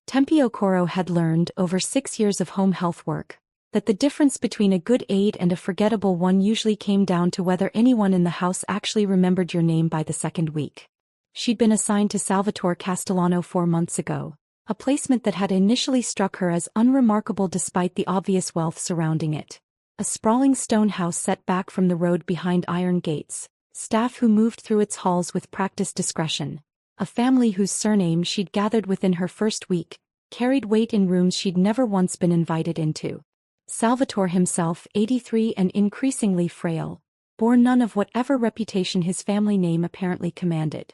Tempe Okoro had learned, over 6 years of home health work, that the difference between a good aide and a forgettable one usually came down to whether anyone in the house actually remembered your name by the second week. She'd been assigned to Salvatore Castellano 4 months ago, a placement that had initially struck her as unremarkable despite the obvious wealth surrounding it. A sprawling stone house set back from the road behind iron gates, staff who moved through its halls with practiced discretion, a family whose surname she'd gathered within her first week, carried weight in rooms she'd never once been invited into. Salvatore himself, 83 and increasingly frail, bore none of whatever reputation his family name apparently commanded.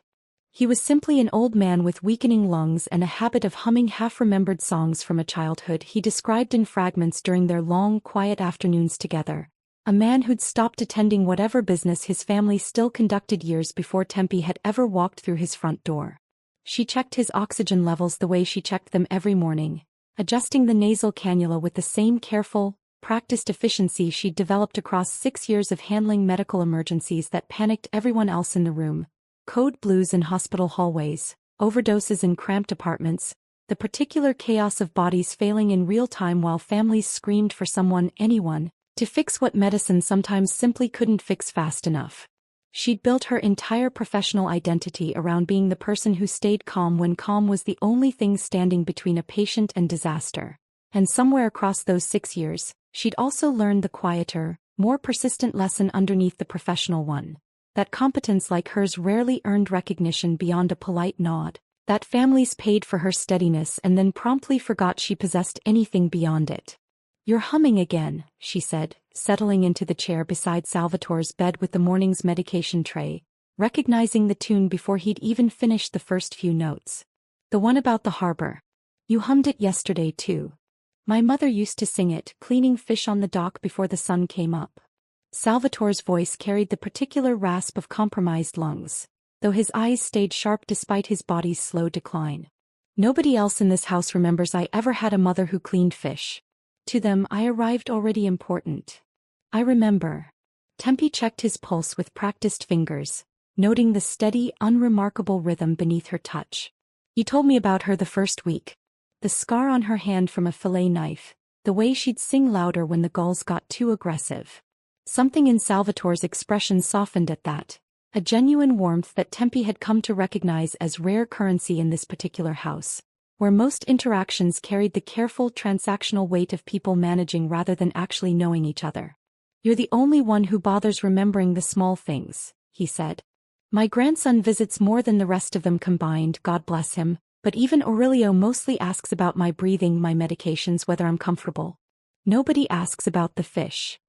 He was simply an old man with weakening lungs and a habit of humming half-remembered songs from a childhood he described in fragments during their long, quiet afternoons together. A man who'd stopped attending whatever business his family still conducted years before Tempe had ever walked through his front door. She checked his oxygen levels the way she checked them every morning, adjusting the nasal cannula with the same careful, practiced efficiency she'd developed across 6 years of handling medical emergencies that panicked everyone else in the room. Code blues in hospital hallways, overdoses in cramped apartments, the particular chaos of bodies failing in real time while families screamed for someone, anyone, to fix what medicine sometimes simply couldn't fix fast enough. She'd built her entire professional identity around being the person who stayed calm when calm was the only thing standing between a patient and disaster. And somewhere across those 6 years, she'd also learned the quieter, more persistent lesson underneath the professional one. That competence like hers rarely earned recognition beyond a polite nod, that families paid for her steadiness and then promptly forgot she possessed anything beyond it. "You're humming again," she said, settling into the chair beside Salvatore's bed with the morning's medication tray, recognizing the tune before he'd even finished the first few notes. "The one about the harbor. You hummed it yesterday too. My mother used to sing it, cleaning fish on the dock before the sun came up." Salvatore's voice carried the particular rasp of compromised lungs, though his eyes stayed sharp despite his body's slow decline. "Nobody else in this house remembers I ever had a mother who cleaned fish. To them I arrived already important. I remember." Tempe checked his pulse with practiced fingers, noting the steady, unremarkable rhythm beneath her touch. "You told me about her the first week. The scar on her hand from a fillet knife, the way she'd sing louder when the gulls got too aggressive." Something in Salvatore's expression softened at that, a genuine warmth that Tempe had come to recognize as rare currency in this particular house, where most interactions carried the careful transactional weight of people managing rather than actually knowing each other. "You're the only one who bothers remembering the small things," he said. "My grandson visits more than the rest of them combined, God bless him, but even Aurelio mostly asks about my breathing, my medications, whether I'm comfortable. Nobody asks about the fish.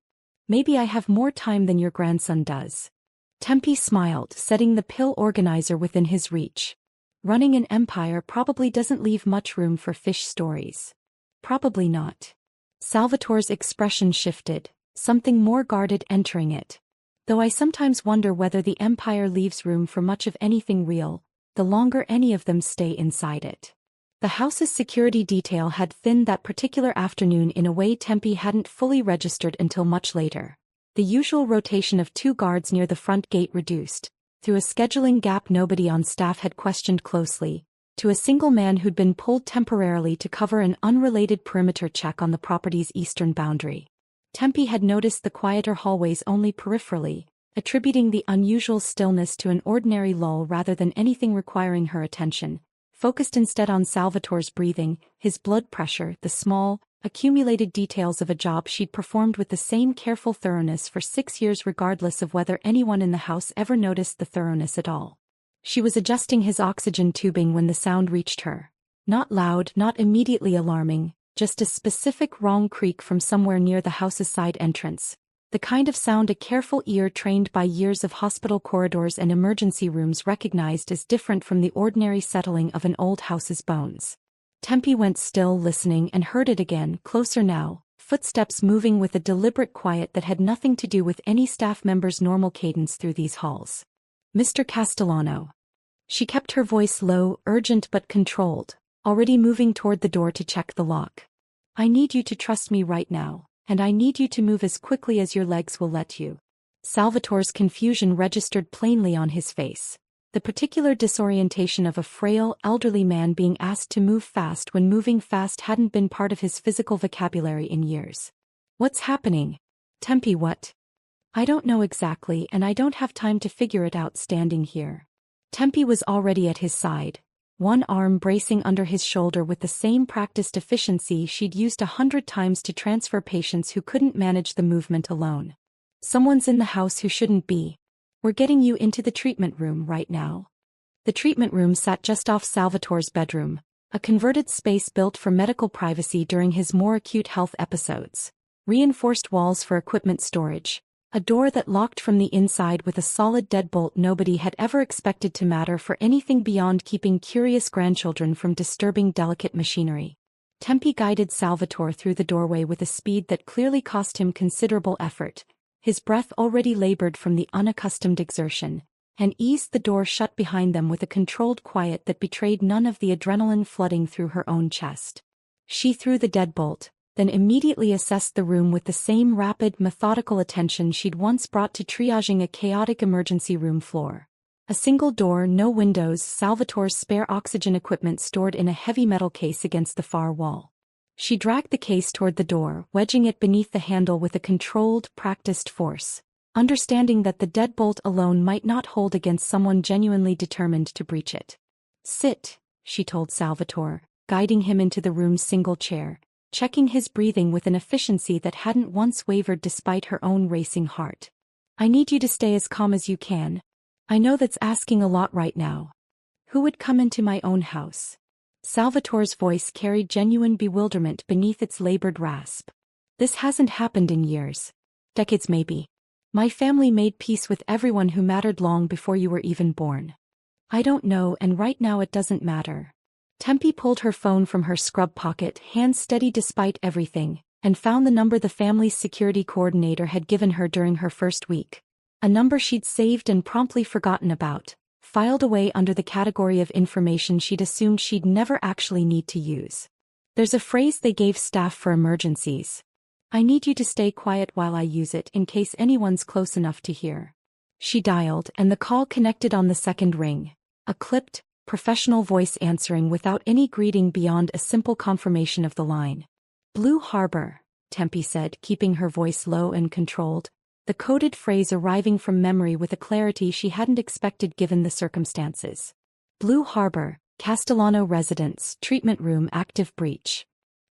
Maybe I have more time than your grandson does." Tempe smiled, setting the pill organizer within his reach. "Running an empire probably doesn't leave much room for fish stories." "Probably not." Salvatore's expression shifted, something more guarded entering it. "Though I sometimes wonder whether the empire leaves room for much of anything real, the longer any of them stay inside it." The house's security detail had thinned that particular afternoon in a way Tempe hadn't fully registered until much later. The usual rotation of 2 guards near the front gate reduced, through a scheduling gap nobody on staff had questioned closely, to a single man who'd been pulled temporarily to cover an unrelated perimeter check on the property's eastern boundary. Tempe had noticed the quieter hallways only peripherally, attributing the unusual stillness to an ordinary lull rather than anything requiring her attention, focused instead on Salvatore's breathing, his blood pressure, the small, accumulated details of a job she'd performed with the same careful thoroughness for 6 years regardless of whether anyone in the house ever noticed the thoroughness at all. She was adjusting his oxygen tubing when the sound reached her. Not loud, not immediately alarming, just a specific wrong creak from somewhere near the house's side entrance. The kind of sound a careful ear trained by years of hospital corridors and emergency rooms recognized as different from the ordinary settling of an old house's bones. Tempe went still, listening, and heard it again, closer now, footsteps moving with a deliberate quiet that had nothing to do with any staff member's normal cadence through these halls. "Mr. Castellano." She kept her voice low, urgent but controlled, already moving toward the door to check the lock. "I need you to trust me right now, and I need you to move as quickly as your legs will let you." Salvatore's confusion registered plainly on his face. the particular disorientation of a frail, elderly man being asked to move fast when moving fast hadn't been part of his physical vocabulary in years. "What's happening? Tempe, what?" "I don't know exactly, and I don't have time to figure it out standing here." Tempe was already at his side, one arm bracing under his shoulder with the same practiced efficiency she'd used 100 times to transfer patients who couldn't manage the movement alone. "Someone's in the house who shouldn't be. We're getting you into the treatment room right now." The treatment room sat just off Salvatore's bedroom, a converted space built for medical privacy during his more acute health episodes. Reinforced walls for equipment storage, a door that locked from the inside with a solid deadbolt nobody had ever expected to matter for anything beyond keeping curious grandchildren from disturbing delicate machinery. Tempe guided Salvatore through the doorway with a speed that clearly cost him considerable effort, his breath already labored from the unaccustomed exertion, and eased the door shut behind them with a controlled quiet that betrayed none of the adrenaline flooding through her own chest. She threw the deadbolt, then immediately assessed the room with the same rapid, methodical attention she'd once brought to triaging a chaotic emergency room floor. A single door, no windows, Salvatore's spare oxygen equipment stored in a heavy metal case against the far wall. She dragged the case toward the door, wedging it beneath the handle with a controlled, practiced force, understanding that the deadbolt alone might not hold against someone genuinely determined to breach it. "Sit," she told Salvatore, guiding him into the room's single chair, checking his breathing with an efficiency that hadn't once wavered despite her own racing heart. "I need you to stay as calm as you can. I know that's asking a lot right now. Who would come into my own house?" Salvatore's voice carried genuine bewilderment beneath its labored rasp. "This hasn't happened in years. Decades maybe. My family made peace with everyone who mattered long before you were even born." "I don't know, and right now it doesn't matter." Tempe pulled her phone from her scrub pocket, hands steady despite everything, and found the number the family's security coordinator had given her during her first week. A number she'd saved and promptly forgotten about, filed away under the category of information she'd assumed she'd never actually need to use. "There's a phrase they gave staff for emergencies. I need you to stay quiet while I use it in case anyone's close enough to hear." She dialed, and the call connected on the second ring, a clipped, professional voice answering without any greeting beyond a simple confirmation of the line. "Blue Harbor," Tempe said, keeping her voice low and controlled, the coded phrase arriving from memory with a clarity she hadn't expected given the circumstances. "Blue Harbor, Castellano Residence, Treatment Room, Active Breach."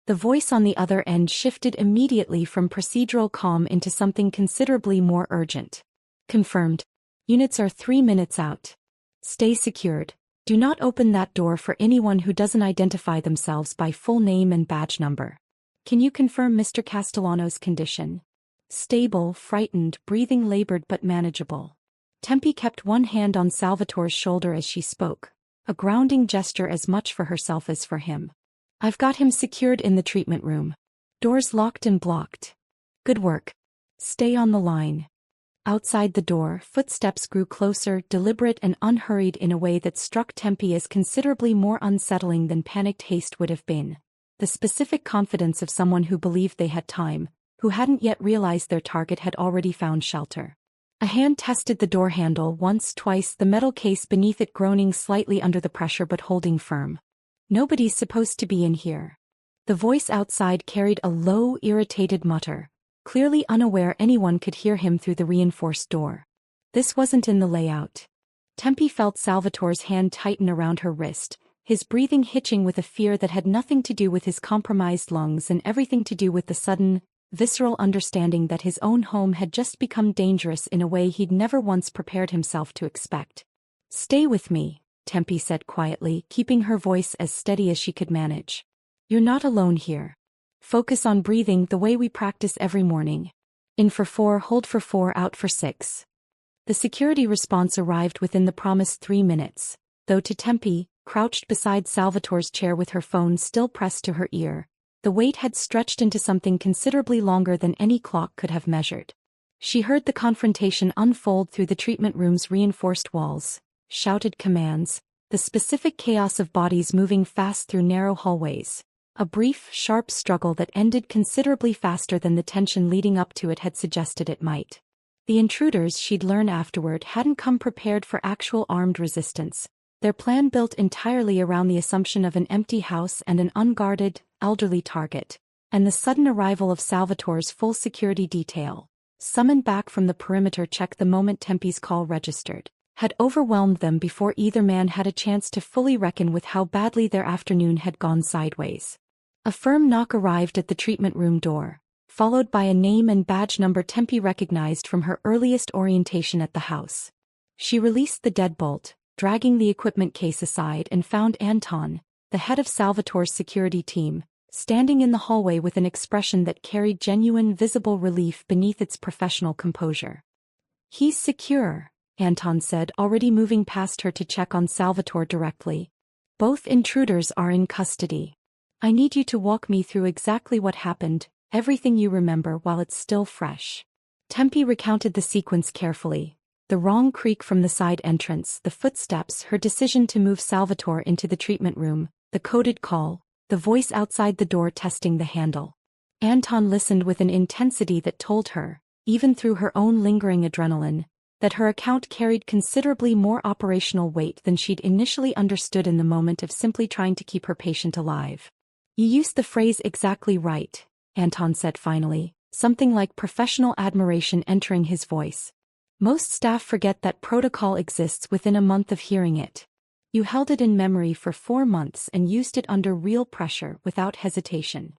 The voice on the other end shifted immediately from procedural calm into something considerably more urgent. "Confirmed. Units are 3 minutes out. Stay secured. Do not open that door for anyone who doesn't identify themselves by full name and badge number." "Can you confirm Mr. Castellano's condition?" "Stable, frightened, breathing labored but manageable." Tempe kept one hand on Salvatore's shoulder as she spoke, a grounding gesture as much for herself as for him. "I've got him secured in the treatment room. Doors locked and blocked." "Good work. Stay on the line." Outside the door, footsteps grew closer, deliberate and unhurried in a way that struck Tempe as considerably more unsettling than panicked haste would have been. The specific confidence of someone who believed they had time, who hadn't yet realized their target had already found shelter. A hand tested the door handle once, twice, the metal case beneath it groaning slightly under the pressure but holding firm. "Nobody's supposed to be in here." The voice outside carried a low, irritated mutter, clearly unaware anyone could hear him through the reinforced door. This wasn't in the layout. Tempe felt Salvatore's hand tighten around her wrist, his breathing hitching with a fear that had nothing to do with his compromised lungs and everything to do with the sudden, visceral understanding that his own home had just become dangerous in a way he'd never once prepared himself to expect. "Stay with me," Tempe said quietly, keeping her voice as steady as she could manage. "You're not alone here. Focus on breathing the way we practice every morning. In for 4, hold for 4, out for 6. The security response arrived within the promised 3 minutes, though to Tempe, crouched beside Salvatore's chair with her phone still pressed to her ear, the wait had stretched into something considerably longer than any clock could have measured. She heard the confrontation unfold through the treatment room's reinforced walls, shouted commands, the specific chaos of bodies moving fast through narrow hallways. A brief, sharp struggle that ended considerably faster than the tension leading up to it had suggested it might. The intruders, she'd learn afterward, hadn't come prepared for actual armed resistance. Their plan built entirely around the assumption of an empty house and an unguarded, elderly target. And the sudden arrival of Salvatore's full security detail, summoned back from the perimeter check the moment Tempe's call registered, had overwhelmed them before either man had a chance to fully reckon with how badly their afternoon had gone sideways. A firm knock arrived at the treatment room door, followed by a name and badge number Tempe recognized from her earliest orientation at the house. She released the deadbolt, dragging the equipment case aside, and found Anton, the head of Salvatore's security team, standing in the hallway with an expression that carried genuine visible relief beneath its professional composure. "He's secure," Anton said, already moving past her to check on Salvatore directly. "Both intruders are in custody. I need you to walk me through exactly what happened, everything you remember while it's still fresh." Tempe recounted the sequence carefully. The wrong creak from the side entrance, the footsteps, her decision to move Salvatore into the treatment room, the coded call, the voice outside the door testing the handle. Anton listened with an intensity that told her, even through her own lingering adrenaline, that her account carried considerably more operational weight than she'd initially understood in the moment of simply trying to keep her patient alive. "You used the phrase exactly right," Anton said finally, something like professional admiration entering his voice. "Most staff forget that protocol exists within a month of hearing it. You held it in memory for 4 months and used it under real pressure without hesitation."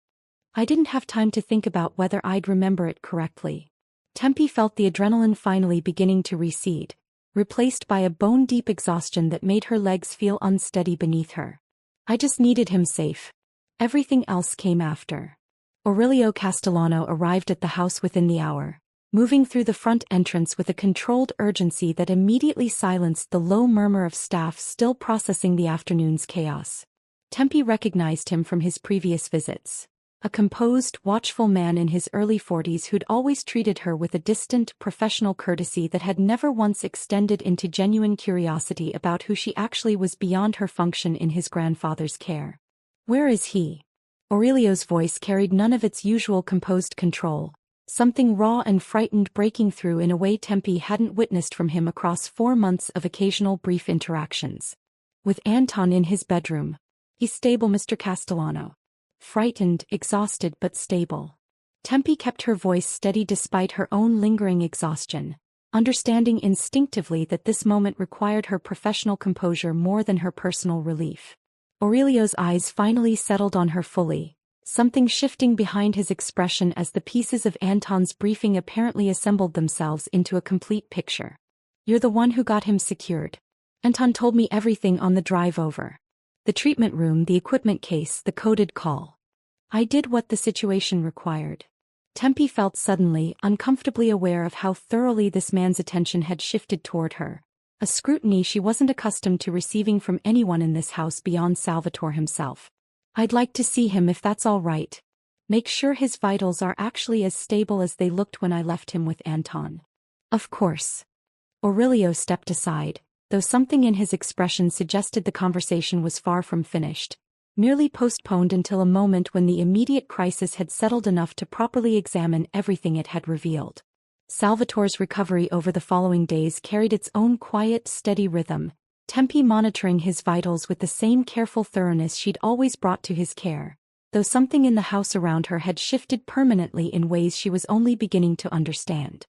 "I didn't have time to think about whether I'd remember it correctly." Tempe felt the adrenaline finally beginning to recede, replaced by a bone-deep exhaustion that made her legs feel unsteady beneath her. "I just needed him safe. Everything else came after." Aurelio Castellano arrived at the house within the hour, moving through the front entrance with a controlled urgency that immediately silenced the low murmur of staff still processing the afternoon's chaos. Tempe recognized him from his previous visits. A composed, watchful man in his early 40s who'd always treated her with a distant, professional courtesy that had never once extended into genuine curiosity about who she actually was beyond her function in his grandfather's care. "Where is he?" Aurelio's voice carried none of its usual composed control, something raw and frightened breaking through in a way Tempe hadn't witnessed from him across 4 months of occasional brief interactions. "With Anton in his bedroom. He's stable, Mr. Castellano." Frightened, exhausted but stable. Tempe kept her voice steady despite her own lingering exhaustion, understanding instinctively that this moment required her professional composure more than her personal relief. Aurelio's eyes finally settled on her fully, something shifting behind his expression as the pieces of Anton's briefing apparently assembled themselves into a complete picture. "You're the one who got him secured. Anton told me everything on the drive over. The treatment room, the equipment case, the coded call. I did what the situation required." Tempe felt suddenly, uncomfortably aware of how thoroughly this man's attention had shifted toward her, a scrutiny she wasn't accustomed to receiving from anyone in this house beyond Salvatore himself. "I'd like to see him if that's all right. Make sure his vitals are actually as stable as they looked when I left him with Anton." "Of course." Aurelio stepped aside, though something in his expression suggested the conversation was far from finished, merely postponed until a moment when the immediate crisis had settled enough to properly examine everything it had revealed. Salvatore's recovery over the following days carried its own quiet, steady rhythm, Tempe monitoring his vitals with the same careful thoroughness she'd always brought to his care, though something in the house around her had shifted permanently in ways she was only beginning to understand.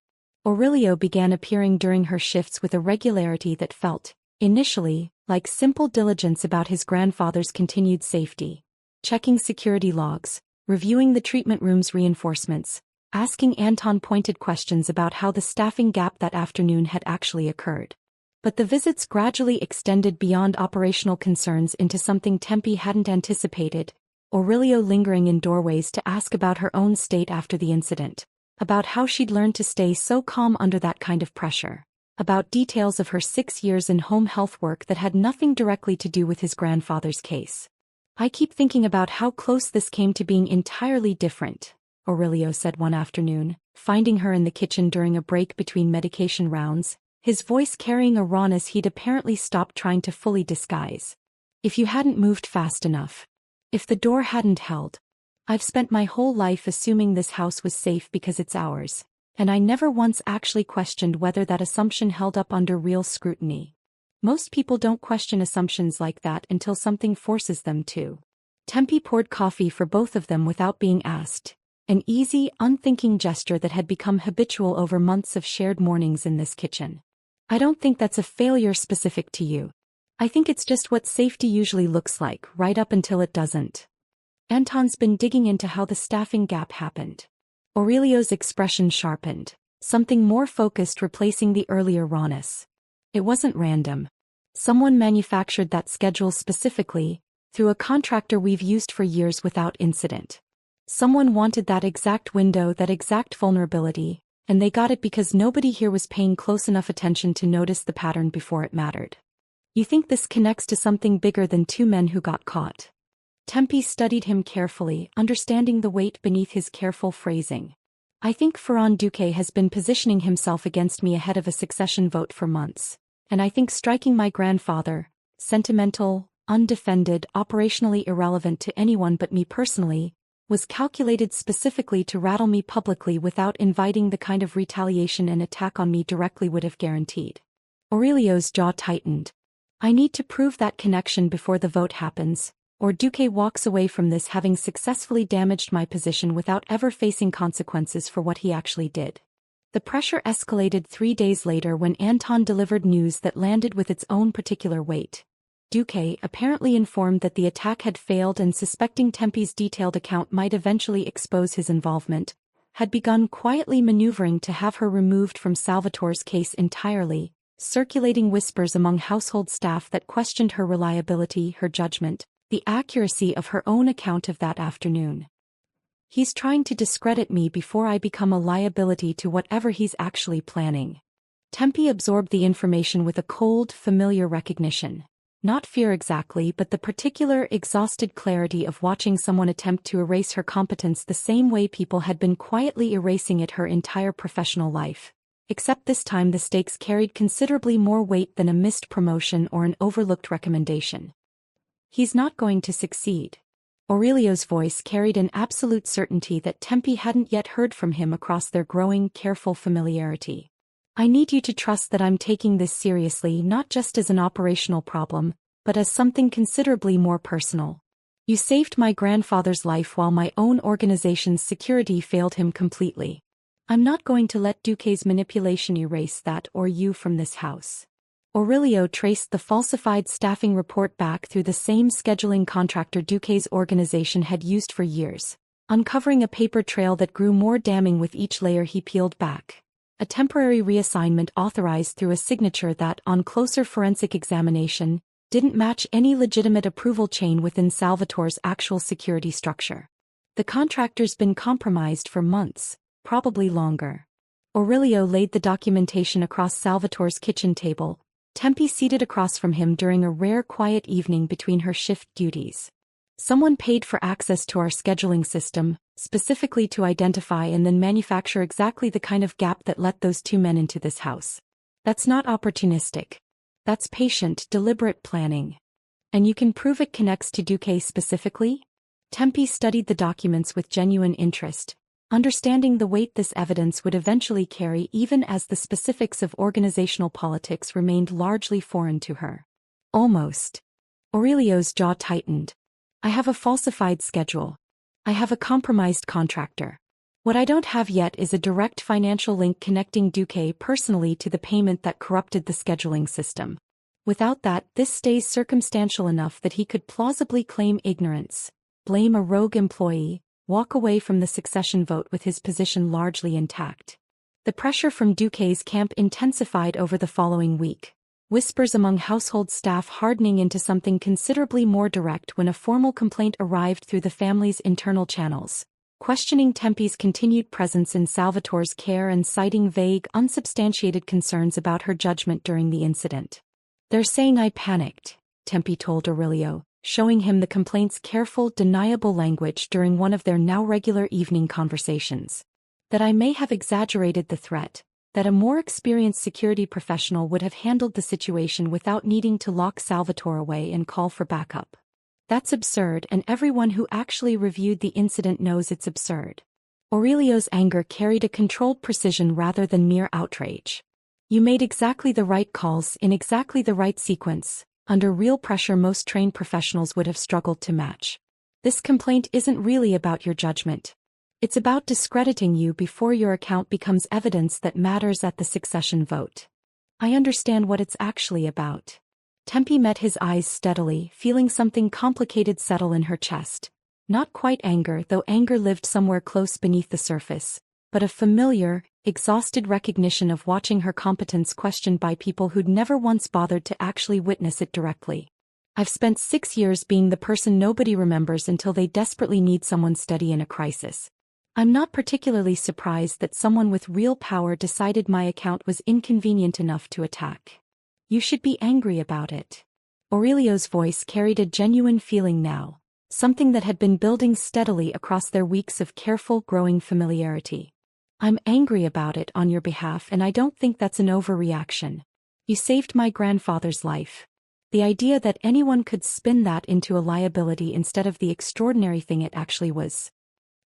Aurelio began appearing during her shifts with a regularity that felt, initially, like simple diligence about his grandfather's continued safety, checking security logs, reviewing the treatment room's reinforcements, asking Anton pointed questions about how the staffing gap that afternoon had actually occurred. But the visits gradually extended beyond operational concerns into something Tempe hadn't anticipated, Aurelio lingering in doorways to ask about her own state after the incident, about how she'd learned to stay so calm under that kind of pressure, about details of her 6 years in home health work that had nothing directly to do with his grandfather's case. "I keep thinking about how close this came to being entirely different," Aurelio said one afternoon, finding her in the kitchen during a break between medication rounds, his voice carrying a rawness he'd apparently stopped trying to fully disguise. "If you hadn't moved fast enough. If the door hadn't held. I've spent my whole life assuming this house was safe because it's ours. and I never once actually questioned whether that assumption held up under real scrutiny. Most people don't question assumptions like that until something forces them to. Tempe poured coffee for both of them without being asked, an easy, unthinking gesture that had become habitual over months of shared mornings in this kitchen. I don't think that's a failure specific to you. I think it's just what safety usually looks like, right up until it doesn't. Anton's been digging into how the staffing gap happened. Aurelio's expression sharpened, something more focused replacing the earlier rawness. It wasn't random. Someone manufactured that schedule specifically, through a contractor we've used for years without incident. Someone wanted that exact window, that exact vulnerability, and they got it because nobody here was paying close enough attention to notice the pattern before it mattered. You think this connects to something bigger than two men who got caught? Tempe studied him carefully, understanding the weight beneath his careful phrasing. I think Ferran Duque has been positioning himself against me ahead of a succession vote for months. And I think striking my grandfather, sentimental, undefended, operationally irrelevant to anyone but me personally, was calculated specifically to rattle me publicly without inviting the kind of retaliation an attack on me directly would have guaranteed. Aurelio's jaw tightened. I need to prove that connection before the vote happens, or Duque walks away from this having successfully damaged my position without ever facing consequences for what he actually did. The pressure escalated 3 days later when Anton delivered news that landed with its own particular weight. Duque, apparently informed that the attack had failed and suspecting Tempe's detailed account might eventually expose his involvement, had begun quietly maneuvering to have her removed from Salvatore's case entirely, circulating whispers among household staff that questioned her reliability, her judgment, the accuracy of her own account of that afternoon. He's trying to discredit me before I become a liability to whatever he's actually planning. Tempe absorbed the information with a cold, familiar recognition. Not fear exactly, but the particular, exhausted clarity of watching someone attempt to erase her competence the same way people had been quietly erasing it her entire professional life. Except this time the stakes carried considerably more weight than a missed promotion or an overlooked recommendation. He's not going to succeed. Aurelio's voice carried an absolute certainty that Tempe hadn't yet heard from him across their growing, careful familiarity. I need you to trust that I'm taking this seriously, not just as an operational problem, but as something considerably more personal. You saved my grandfather's life while my own organization's security failed him completely. I'm not going to let Duque's manipulation erase that or you from this house. Aurelio traced the falsified staffing report back through the same scheduling contractor Duque's organization had used for years, uncovering a paper trail that grew more damning with each layer he peeled back. A temporary reassignment authorized through a signature that, on closer forensic examination, didn't match any legitimate approval chain within Salvatore's actual security structure. The contractor's been compromised for months, probably longer. Aurelio laid the documentation across Salvatore's kitchen table, Tempe seated across from him during a rare quiet evening between her shift duties. Someone paid for access to our scheduling system, specifically to identify and then manufacture exactly the kind of gap that let those two men into this house. That's not opportunistic. That's patient, deliberate planning. And you can prove it connects to Duque specifically? Tempe studied the documents with genuine interest, understanding the weight this evidence would eventually carry even as the specifics of organizational politics remained largely foreign to her. Almost. Aurelio's jaw tightened. I have a falsified schedule. I have a compromised contractor. What I don't have yet is a direct financial link connecting Duque personally to the payment that corrupted the scheduling system. Without that, this stays circumstantial enough that he could plausibly claim ignorance, blame a rogue employee, walk away from the succession vote with his position largely intact. The pressure from Duque's camp intensified over the following week, whispers among household staff hardening into something considerably more direct when a formal complaint arrived through the family's internal channels, questioning Tempe's continued presence in Salvatore's care and citing vague, unsubstantiated concerns about her judgment during the incident. They're saying I panicked, Tempe told Aurelio, showing him the complaint's careful, deniable language during one of their now regular evening conversations. That I may have exaggerated the threat, that a more experienced security professional would have handled the situation without needing to lock Salvatore away and call for backup. That's absurd, and everyone who actually reviewed the incident knows it's absurd. Aurelio's anger carried a controlled precision rather than mere outrage. You made exactly the right calls in exactly the right sequence, under real pressure most trained professionals would have struggled to match. This complaint isn't really about your judgment. It's about discrediting you before your account becomes evidence that matters at the succession vote. I understand what it's actually about. Tempe met his eyes steadily, feeling something complicated settle in her chest. Not quite anger, though anger lived somewhere close beneath the surface, but a familiar, exhausted recognition of watching her competence questioned by people who'd never once bothered to actually witness it directly. I've spent 6 years being the person nobody remembers until they desperately need someone steady in a crisis. I'm not particularly surprised that someone with real power decided my account was inconvenient enough to attack. You should be angry about it. Aurelio's voice carried a genuine feeling now, something that had been building steadily across their weeks of careful, growing familiarity. I'm angry about it on your behalf, and I don't think that's an overreaction. You saved my grandfather's life. The idea that anyone could spin that into a liability instead of the extraordinary thing it actually was.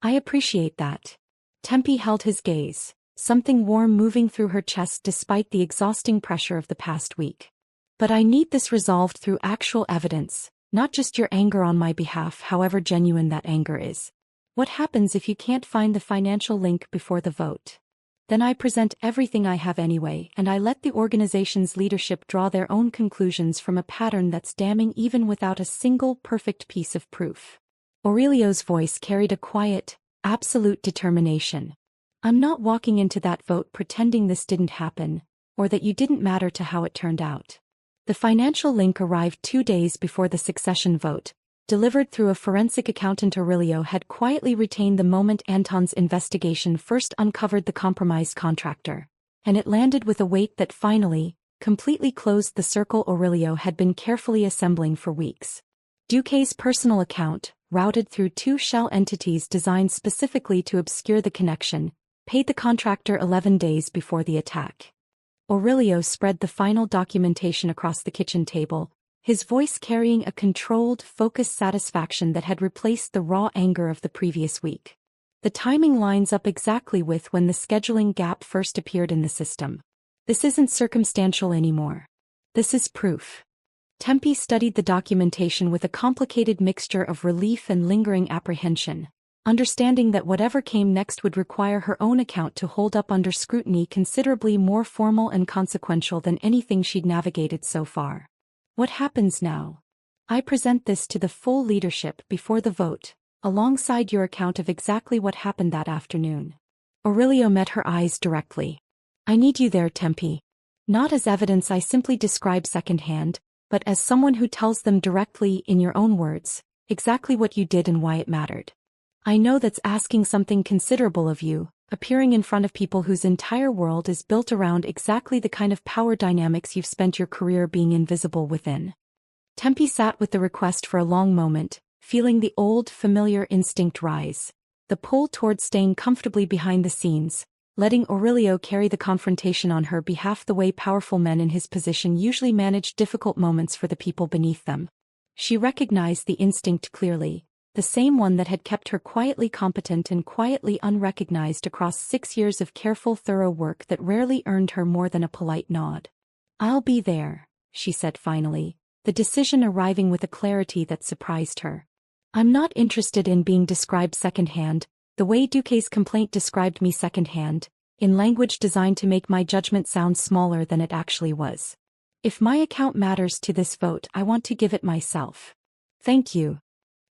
I appreciate that. Tempe held his gaze, something warm moving through her chest despite the exhausting pressure of the past week. But I need this resolved through actual evidence, not just your anger on my behalf, however genuine that anger is. What happens if you can't find the financial link before the vote? Then I present everything I have anyway, and I let the organization's leadership draw their own conclusions from a pattern that's damning even without a single perfect piece of proof. Aurelio's voice carried a quiet, absolute determination. I'm not walking into that vote pretending this didn't happen, or that you didn't matter to how it turned out. The financial link arrived 2 days before the succession vote, delivered through a forensic accountant. Aurelio had quietly retained the moment Anton's investigation first uncovered the compromised contractor, and it landed with a weight that finally, completely closed the circle Aurelio had been carefully assembling for weeks. Duque's personal account, routed through 2 shell entities designed specifically to obscure the connection, paid the contractor 11 days before the attack. Aurelio spread the final documentation across the kitchen table, his voice carrying a controlled, focused satisfaction that had replaced the raw anger of the previous week. The timing lines up exactly with when the scheduling gap first appeared in the system. This isn't circumstantial anymore. This is proof. Tempe studied the documentation with a complicated mixture of relief and lingering apprehension, understanding that whatever came next would require her own account to hold up under scrutiny considerably more formal and consequential than anything she'd navigated so far. What happens now? I present this to the full leadership before the vote, alongside your account of exactly what happened that afternoon. Aurelio met her eyes directly. I need you there, Tempe. Not as evidence I simply describe secondhand, but as someone who tells them directly in your own words, exactly what you did and why it mattered. I know that's asking something considerable of you, appearing in front of people whose entire world is built around exactly the kind of power dynamics you've spent your career being invisible within. Tempe sat with the request for a long moment, feeling the old, familiar instinct rise, the pull toward staying comfortably behind the scenes, letting Aurelio carry the confrontation on her behalf the way powerful men in his position usually manage difficult moments for the people beneath them. She recognized the instinct clearly, the same one that had kept her quietly competent and quietly unrecognized across 6 years of careful, thorough work that rarely earned her more than a polite nod. I'll be there, she said finally, the decision arriving with a clarity that surprised her. I'm not interested in being described secondhand, the way Duque's complaint described me secondhand, in language designed to make my judgment sound smaller than it actually was. If my account matters to this vote, I want to give it myself. Thank you.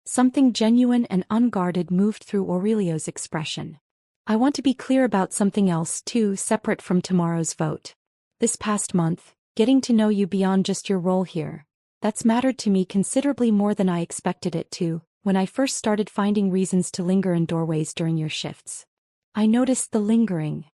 Something genuine and unguarded moved through Aurelio's expression. I want to be clear about something else too, separate from tomorrow's vote. This past month, getting to know you beyond just your role here, that's mattered to me considerably more than I expected it to, when I first started finding reasons to linger in doorways during your shifts. I noticed the lingering.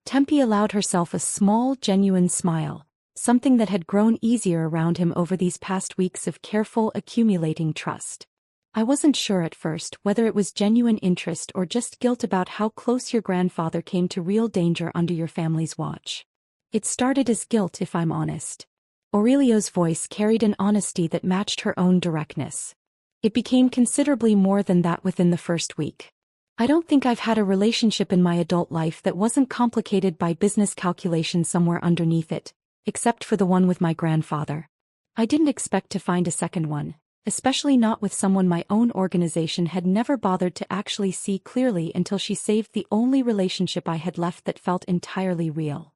Tempe allowed herself a small, genuine smile, something that had grown easier around him over these past weeks of careful, accumulating trust. I wasn't sure at first whether it was genuine interest or just guilt about how close your grandfather came to real danger under your family's watch. It started as guilt, if I'm honest. Aurelio's voice carried an honesty that matched her own directness. It became considerably more than that within the first week. I don't think I've had a relationship in my adult life that wasn't complicated by business calculation somewhere underneath it, except for the one with my grandfather. I didn't expect to find a second one, especially not with someone my own organization had never bothered to actually see clearly until she saved the only relationship I had left that felt entirely real.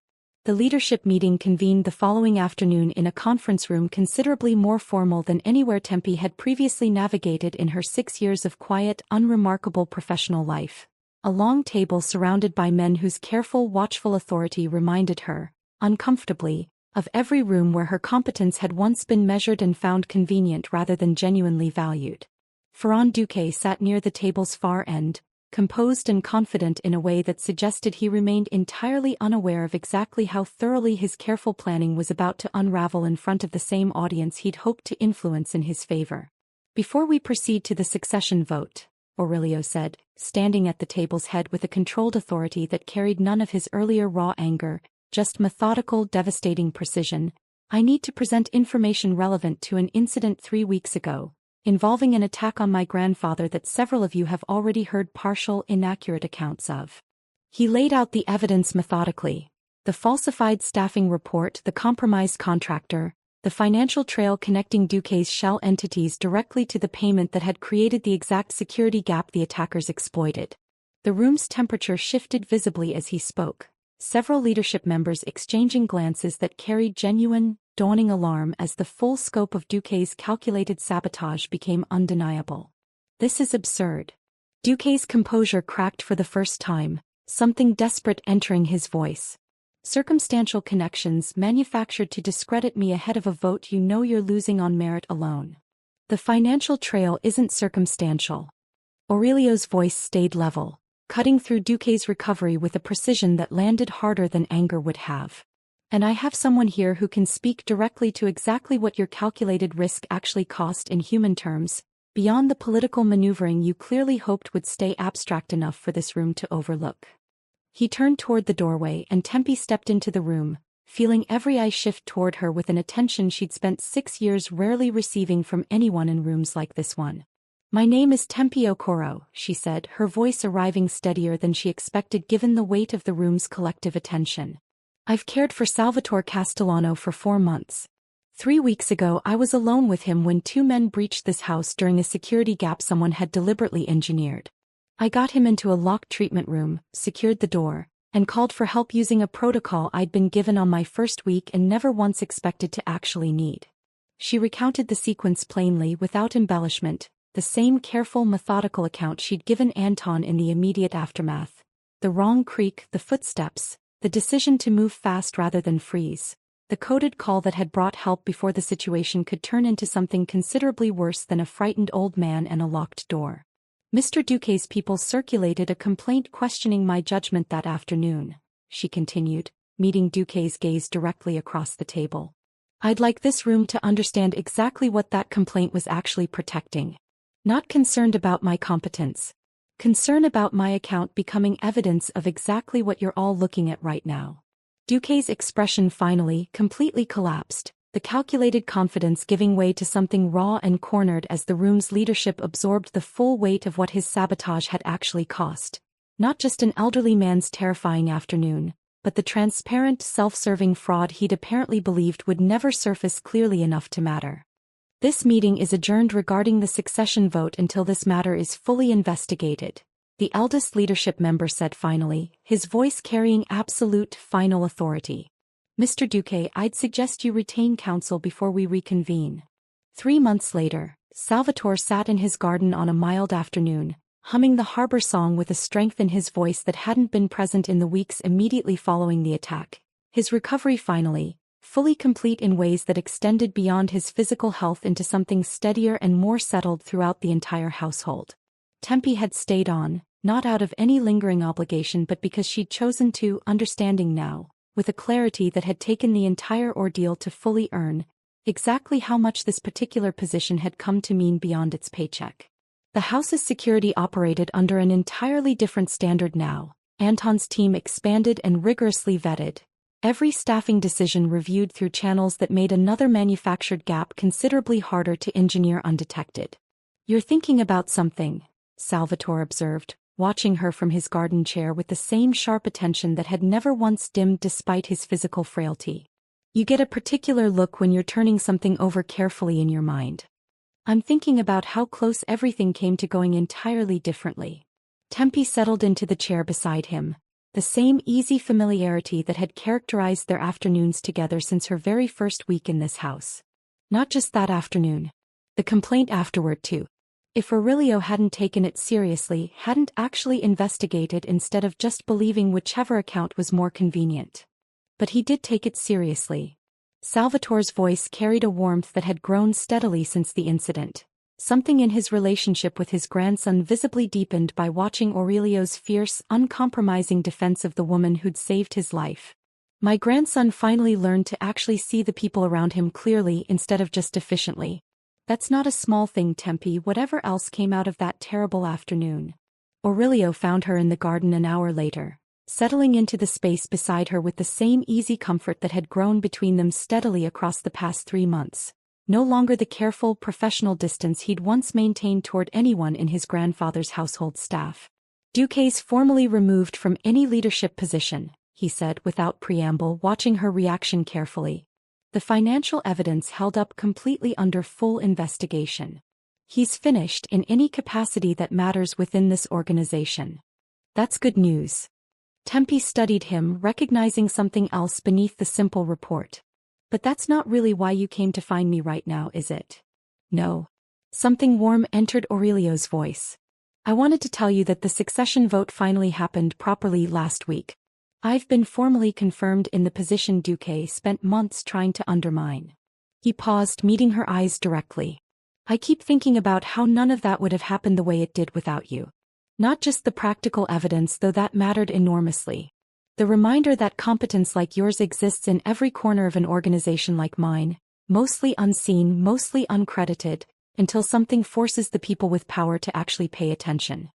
The leadership meeting convened the following afternoon in a conference room considerably more formal than anywhere Tempe had previously navigated in her 6 years of quiet, unremarkable professional life. A long table surrounded by men whose careful, watchful authority reminded her, uncomfortably, of every room where her competence had once been measured and found convenient rather than genuinely valued. Ferran Duque sat near the table's far end, composed and confident in a way that suggested he remained entirely unaware of exactly how thoroughly his careful planning was about to unravel in front of the same audience he'd hoped to influence in his favor. "Before we proceed to the succession vote," Aurelio said, standing at the table's head with a controlled authority that carried none of his earlier raw anger, just methodical, devastating precision, "I need to present information relevant to an incident 3 weeks ago, involving an attack on my grandfather that several of you have already heard partial, inaccurate accounts of." He laid out the evidence methodically: the falsified staffing report, the compromised contractor, the financial trail connecting Duque's shell entities directly to the payment that had created the exact security gap the attackers exploited. The room's temperature shifted visibly as he spoke, several leadership members exchanging glances that carried genuine, dawning alarm as the full scope of Duque's calculated sabotage became undeniable. "This is absurd." Duque's composure cracked for the first time, something desperate entering his voice. "Circumstantial connections manufactured to discredit me ahead of a vote you know you're losing on merit alone. The financial trail isn't circumstantial." Aurelio's voice stayed level, cutting through Duque's recovery with a precision that landed harder than anger would have. "And I have someone here who can speak directly to exactly what your calculated risk actually cost in human terms, beyond the political maneuvering you clearly hoped would stay abstract enough for this room to overlook." He turned toward the doorway and Tempe stepped into the room, feeling every eye shift toward her with an attention she'd spent 6 years rarely receiving from anyone in rooms like this one. "My name is Tempe Okoro," she said, her voice arriving steadier than she expected given the weight of the room's collective attention. "I've cared for Salvatore Castellano for 4 months. 3 weeks ago I was alone with him when 2 men breached this house during a security gap someone had deliberately engineered. I got him into a locked treatment room, secured the door, and called for help using a protocol I'd been given on my first week and never once expected to actually need." She recounted the sequence plainly without embellishment, the same careful, methodical account she'd given Anton in the immediate aftermath. The wrong creak, the footsteps, the decision to move fast rather than freeze, the coded call that had brought help before the situation could turn into something considerably worse than a frightened old man and a locked door. "Mr. Duque's people circulated a complaint questioning my judgment that afternoon," she continued, meeting Duque's gaze directly across the table. "I'd like this room to understand exactly what that complaint was actually protecting. Not concerned about my competence. Concern about my account becoming evidence of exactly what you're all looking at right now." Duque's expression finally, completely collapsed, the calculated confidence giving way to something raw and cornered as the room's leadership absorbed the full weight of what his sabotage had actually cost. Not just an elderly man's terrifying afternoon, but the transparent, self-serving fraud he'd apparently believed would never surface clearly enough to matter. "This meeting is adjourned regarding the succession vote until this matter is fully investigated," the eldest leadership member said finally, his voice carrying absolute, final authority. "Mr. Duque, I'd suggest you retain counsel before we reconvene." 3 months later, Salvatore sat in his garden on a mild afternoon, humming the harbor song with a strength in his voice that hadn't been present in the weeks immediately following the attack. His recovery finally, fully complete in ways that extended beyond his physical health into something steadier and more settled throughout the entire household. Tempe had stayed on, not out of any lingering obligation but because she'd chosen to, understanding now, with a clarity that had taken the entire ordeal to fully earn, exactly how much this particular position had come to mean beyond its paycheck. The house's security operated under an entirely different standard now. Anton's team expanded and rigorously vetted. Every staffing decision reviewed through channels that made another manufactured gap considerably harder to engineer undetected. "You're thinking about something," Salvatore observed, watching her from his garden chair with the same sharp attention that had never once dimmed despite his physical frailty. You get a particular look when you're turning something over carefully in your mind. I'm thinking about how close everything came to going entirely differently. Tempe settled into the chair beside him, the same easy familiarity that had characterized their afternoons together since her very first week in this house. Not just that afternoon. The complaint afterward too. If Aurelio hadn't taken it seriously, hadn't actually investigated instead of just believing whichever account was more convenient. But he did take it seriously. Salvatore's voice carried a warmth that had grown steadily since the incident. Something in his relationship with his grandson visibly deepened by watching Aurelio's fierce, uncompromising defense of the woman who'd saved his life. My grandson finally learned to actually see the people around him clearly instead of just efficiently. That's not a small thing, Tempe, whatever else came out of that terrible afternoon. Aurelio found her in the garden an hour later, settling into the space beside her with the same easy comfort that had grown between them steadily across the past 3 months. No longer the careful, professional distance he'd once maintained toward anyone in his grandfather's household staff. Duquesne's formally removed from any leadership position, he said without preamble, watching her reaction carefully. The financial evidence held up completely under full investigation. He's finished in any capacity that matters within this organization. That's good news. Tempe studied him, recognizing something else beneath the simple report. But that's not really why you came to find me right now, is it? No. Something warm entered Aurelio's voice. I wanted to tell you that the succession vote finally happened properly last week. I've been formally confirmed in the position Duque spent months trying to undermine. He paused, meeting her eyes directly. I keep thinking about how none of that would have happened the way it did without you. Not just the practical evidence, though that mattered enormously. The reminder that competence like yours exists in every corner of an organization like mine, mostly unseen, mostly uncredited, until something forces the people with power to actually pay attention.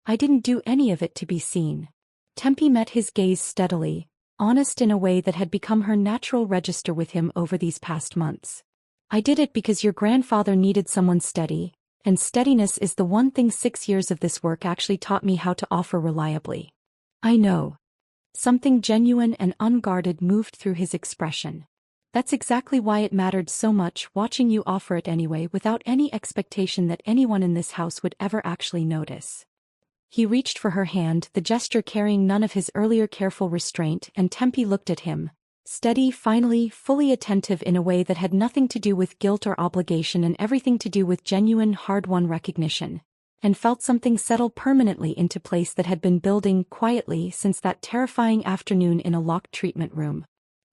I didn't do any of it to be seen. Tempe met his gaze steadily, honest in a way that had become her natural register with him over these past months. I did it because your grandfather needed someone steady, and steadiness is the one thing 6 years of this work actually taught me how to offer reliably. I know. Something genuine and unguarded moved through his expression. That's exactly why it mattered so much watching you offer it anyway without any expectation that anyone in this house would ever actually notice. He reached for her hand, the gesture carrying none of his earlier careful restraint, and Tempe looked at him, steady, finally, fully attentive in a way that had nothing to do with guilt or obligation and everything to do with genuine, hard-won recognition, and felt something settle permanently into place that had been building quietly since that terrifying afternoon in a locked treatment room.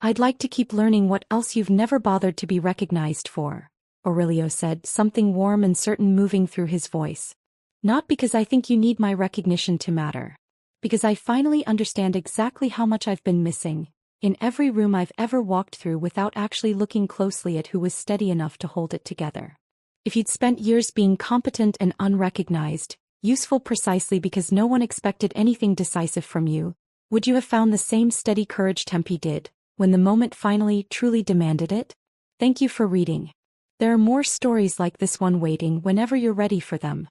I'd like to keep learning what else you've never bothered to be recognized for, Aurelio said, something warm and certain moving through his voice. Not because I think you need my recognition to matter. Because I finally understand exactly how much I've been missing, in every room I've ever walked through without actually looking closely at who was steady enough to hold it together. If you'd spent years being competent and unrecognized, useful precisely because no one expected anything decisive from you, would you have found the same steady courage Tempe did, when the moment finally truly demanded it? Thank you for reading. There are more stories like this one waiting whenever you're ready for them.